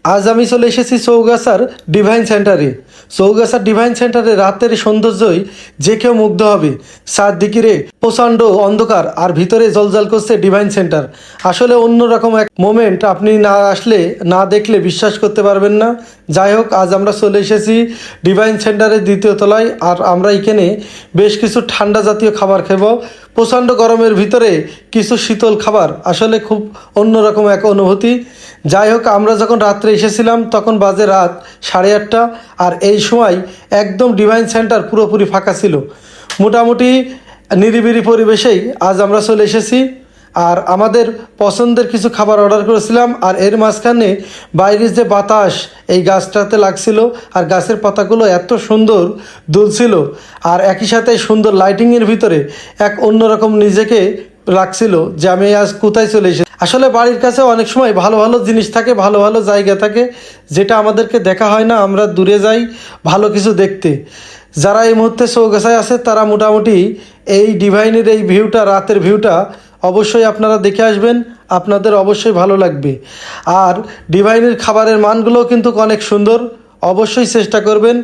আজ আমি চলে এসেছি চৌগাছার ডিভাইন সেন্টারে। চৌগাছার ডিভাইন সেন্টারে রাতের সৌন্দর্যই যে কেউ মুগ্ধ হবে। চারদিকে প্রচণ্ড অন্ধকার আর ভিতরে জলজল করছে ডিভাইন সেন্টার। আসলে অন্যরকম এক মোমেন্ট, আপনি না আসলে না দেখলে বিশ্বাস করতে পারবেন না। যাই হোক, আজ আমরা চলে এসেছি ডিভাইন সেন্টারের দ্বিতীয় তলায়। আর আমরা এখানে বেশ কিছু ঠান্ডা জাতীয় খাবার খাব। প্রচণ্ড গরমের ভিতরে কিছু শীতল খাবার আসলে খুব অন্যরকম এক অনুভূতি। যাই হোক, আমরা যখন রাত্রে এসেছিলাম তখন বাজে রাত 8:30, আর এই সময় একদম ডিভাইন সেন্টার পুরোপুরি ফাঁকা ছিল। মোটামুটি নিরিবিলি পরিবেশেই আজ আমরা চলে এসেছি। আর আমাদের পছন্দের কিছু খাবার অর্ডার করেছিলাম। আর এর মাঝখানে বাইরের যে বাতাস এই গাছটাতে লাগছিল, আর গাছের পাতাগুলো এত সুন্দর দুলছিল, আর একই সাথে সুন্দর লাইটিংয়ের ভিতরে এক অন্যরকম নিজেকে লাগছিল যে আমি আজ কোথায় চলে এসেছি। আসলে বাড়ির কাছে অনেক সময় ভালো ভালো জিনিস থাকে, ভালো ভালো জায়গা থাকে, যেটা আমাদেরকে দেখা হয় না। আমরা দূরে যাই ভালো কিছু দেখতে। যারা এই মুহূর্তে চৌগাছায় আছে তারা মোটামুটি এই ডিভাইনের এই ভিউটা, রাতের ভিউটা অবশ্যই আপনারা দেখে আসবেন, আপনাদের অবশ্যই ভালো লাগবে। আর ডিভাইনের খাবারের মানগুলোও কিন্তু অনেক সুন্দর, অবশ্যই চেষ্টা করবেন।